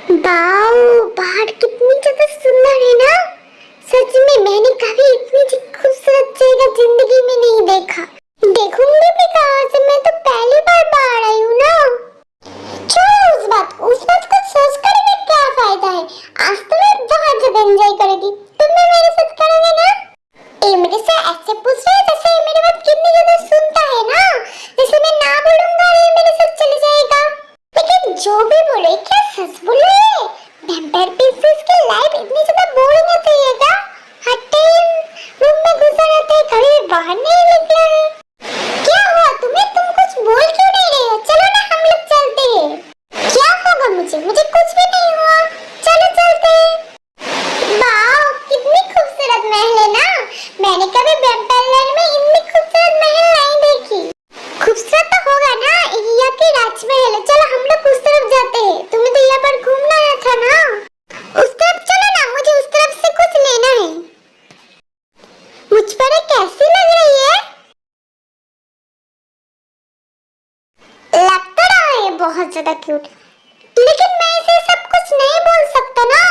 Wow, बाहर कितनी ज्यादा सुंदर है ना। सच में मैंने कभी इतनी खूबसूरत जगह जिंदगी में नहीं देखा। देखूंगी भी कहाँ से, मैं तो पहली बार बाहर आई हूँ ना। छोड़ो उस बात को सोच कर भी क्या फायदा है। आज तो मैं बहुत ज्यादा एंजॉय करूंगी। तुम भी मेरे साथ करोगे ना? ये मेरे से ऐसे पूछ रहे हैं जैसे मेरी बात कितनी ज्यादा सुनता है ना। जैसे मैं ना बोलूंगा ये मेरे साथ चले जाएगा। लेकिन जो भी बोले क्या सच बोल रहे हैं? वैम्पायर प्रिंसेस की लाइफ इतनी ज्यादा बोरिंग होती है क्या? हर टाइम रूम में घुसा रहता है, कभी बाहर नहीं निकला है। क्या हुआ तुम्हें? तुम कुछ बोल क्यों नहीं रहे हो? चलो ना हम लोग चलते हैं। क्या होगा मुझे कुछ भी नहीं हुआ। चलो चलते हैं। वाओ, कितनी खूबसूरत महल है ना। मैंने कभी वैम्पायर लैंड में इतनी खूबसूरत महल नहीं देखी। खूबसूरत तो होगा ना, यहाँ की राजमहल है। चलो हम लोग उस तरफ जाते हैं। तुम्हें तो यहाँ पर घूमना आया था ना। उस तरफ चलो ना, मुझे उस तरफ से कुछ लेना है। मुझ पर कैसी लग रही है? लग तो रहा है बहुत ज्यादा क्यूट। लेकिन मैं इसे सब कुछ नहीं बोल सकता ना,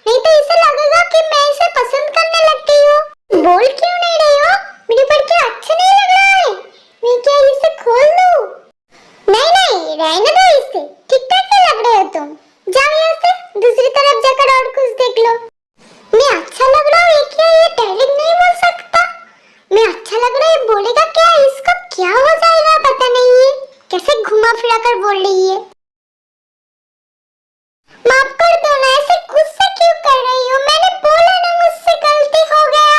नहीं तो इसे लगेगा कि मैं इसे पसंद करने लग गई हूँ। बोल क्यों नहीं रही हो? मेरे पर क्या अच्छा नहीं लग रहा है? मैं क्या इसे खोल दूँ? नहीं नहीं, रहने दो इसे। ठीक ठाक ही लग रहे हो तुम। जाओ यहाँ से, दूसरी तरफ जाकर और कुछ देख लो। मैं अच्छा लग रहा हूँ क्या? ये डायरेक्ट नहीं बोल सकता। मैं अच्छा लग रहा है बोलेगा क्या? इसका क्या हो जाएगा पता नहीं है। कैसे घुमा फिरा कर बोल रही है। माफ कर दो ना, ऐसे गुस्सा क्यों कर रही हो? मैंने बोला ना मुझसे गलती हो गया।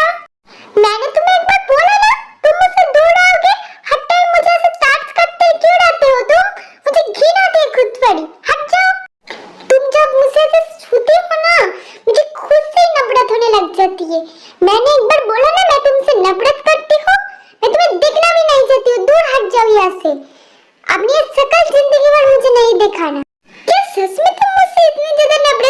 मैंने तुम्हें एक बार बोला ना, तुम मुझसे दूर आओगे। हर टाइम मुझे ऐसे टाच करते क्यों रहते हो तुम? मुझे घिन आती है खुद पर ही। हट जाओ। तुम जब मुझसे ऐसे छूती हो ना, मुझे खुद से ही नफरत होने लग जाती है। मैंने एक बार बोला ना मैं तुमसे नफरत करती हूँ। मैं तुम्हें देखना भी नहीं चाहती हूँ। दूर हट जाओ यहाँ से। अपनी शकल जिंदगी भर मुझे नहीं दिखाना। क्या सच में तुम मुझसे इतनी ज्यादा नफरत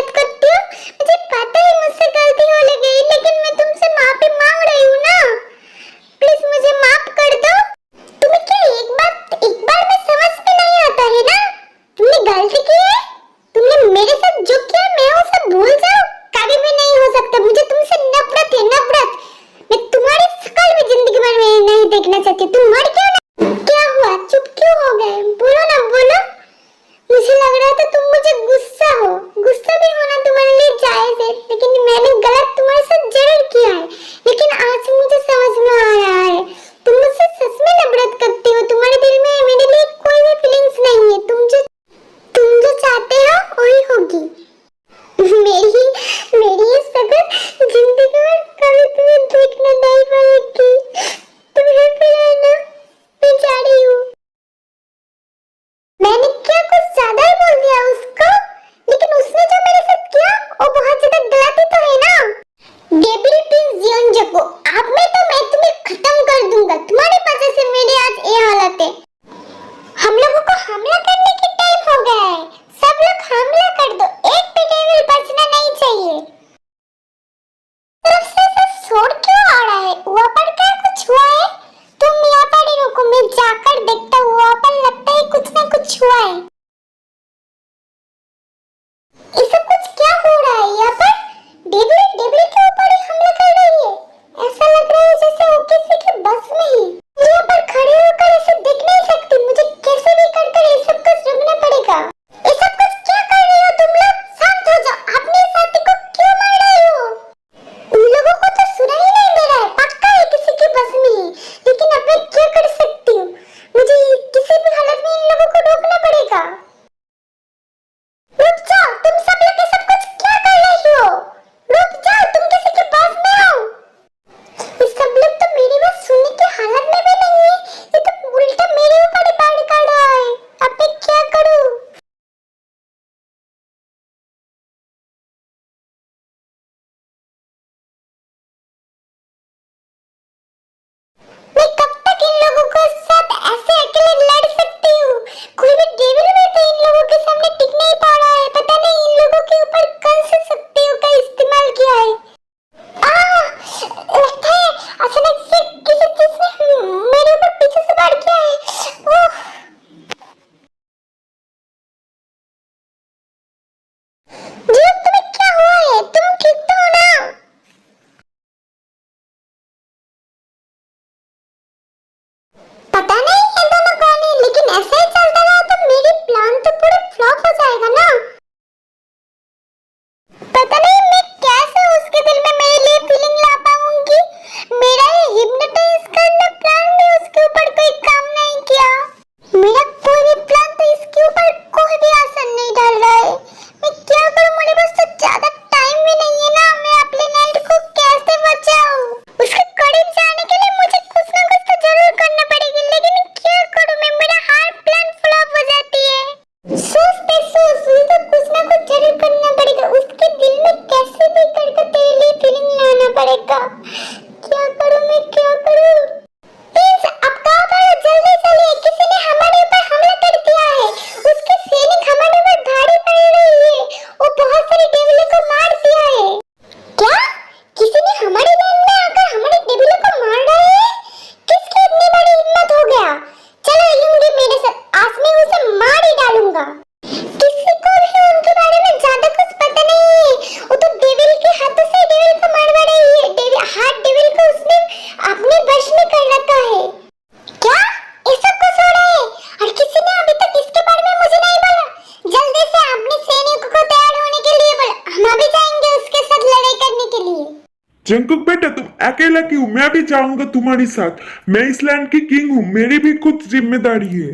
जंकुक बेटा तुम अकेला क्यों? मैं भी जाऊंगा तुम्हारे साथ। मैं इस लैंड की किंग हूँ, मेरी भी कुछ जिम्मेदारी है।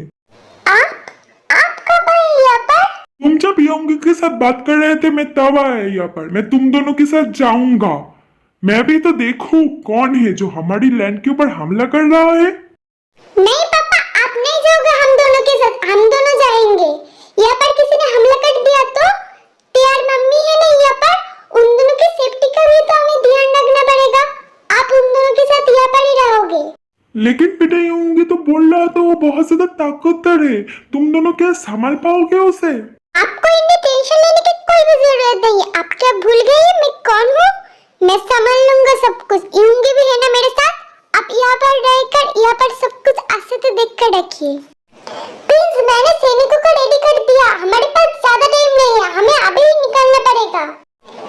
आप कब आए यहाँ पर? तुम जब योंगी के साथ बात कर रहे थे मैं तब आया यहाँ पर। मैं तुम दोनों के साथ जाऊंगा। मैं भी तो देखूं कौन है जो हमारी लैंड के ऊपर हमला कर रहा है। नहीं पापा, आप नहीं जाओगे हम दोनों के साथ, हम दोनों जाएंगे। यहाँ पर किसी ने हमला कर दिया तो यार मम्मी है नहीं यहाँ पर, उन दोनों की सेफ्टी का भी तो हमें ध्यान रखना पड़ेगा। आप उन दोनों के साथ यहाँ पर ही रहोगे। लेकिन बेटा योंगी तो बोल रहा था वो बहुत ज्यादा ताकतवर है, तुम दोनों क्या संभाल पाओगे उसे? आपको इतनी टेंशन लेने की कोई भी जरूरत नहीं है। आप क्या भूल गए मैं कौन हूँ? मैं संभाल लूंगा सब कुछ। यूंगी भी है ना मेरे साथ। आप यहाँ पर रहकर यहाँ पर सब कुछ ऐसे तो देख कर रखिए। प्लीज, मैंने सैनिकों को रेडी कर दिया। हमारे पास ज्यादा टाइम नहीं है, हमें अभी ही निकलना पड़ेगा।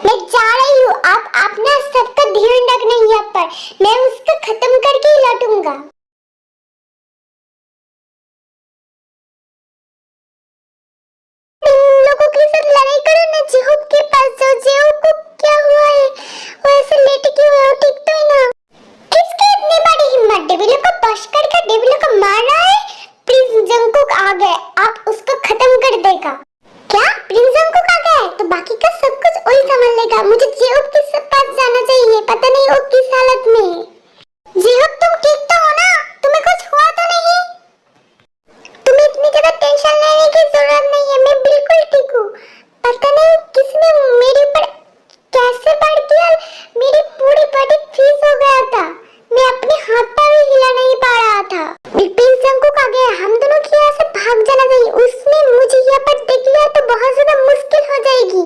मैं जा रही हूँ, आप अपना सबका ध्यान रखना यहाँ पर। मैं उसको खत्म करके ही लौटूंगा। इन लोगों के साथ लड़ाई करो ना। जेहूब के पास जाओ। जेहूब को क्या हुआ है? वो ऐसे लेटे क्यों है? वो ठीक तो है ना? किसकी इतनी बड़ी हिम्मत? डेविलो को बश करके डेविलो को मार रहा है। प्रिंस जंकुक आ गए, आप उसको खत्म कर देगा। क्या प्रिंस जंकुक आ गए तो बाकी का सब कुछ वही संभाल लेगा। मुझे जेहूब के पास जाना चाहिए। पता नहीं वो किस हालत में है। जेहूब तुम ठीक तो हो ना? तुम्हें कुछ हुआ तो नहीं? तुम्हें इतनी ज्यादा टेंशन लेने की जरूरत नहीं है, मैं बिल्कुल ठीक हूँ। पता नहीं किसने मेरे ऊपर कैसे बढ़ गया, मेरी पूरी बॉडी फ्रीज हो गया था। मैं अपने हाथ पैर भी हिला नहीं पा रहा था। प्रिंस जंकुक आ गया, हम दोनों की यहाँ से भाग जाना चाहिए। उसने मुझे यहाँ पर देख लिया तो बहुत ज्यादा मुश्किल हो जाएगी।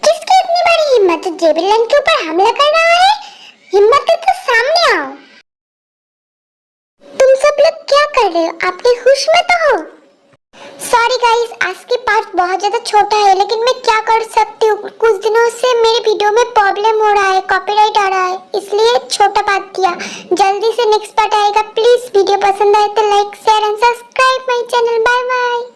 किसकी इतनी बड़ी हिम्मत जो जेबिलन के ऊपर हमला कर रहा है? हिम्मत है तो सामने आओ। तुम सब लोग क्या कर रहे हो? अपने होश में तो हो? सॉरी गाइस, आज के पार्ट बहुत ज्यादा छोटा है, लेकिन मैं क्या कर सकती हूँ। कुछ दिनों से मेरे वीडियो में प्रॉब्लम हो रहा है, कॉपीराइट आ रहा है, इसलिए छोटा पार्ट किया। जल्दी से नेक्स्ट पार्ट आएगा। प्लीज वीडियो पसंद आए तो like share and subscribe my channel. Bye bye.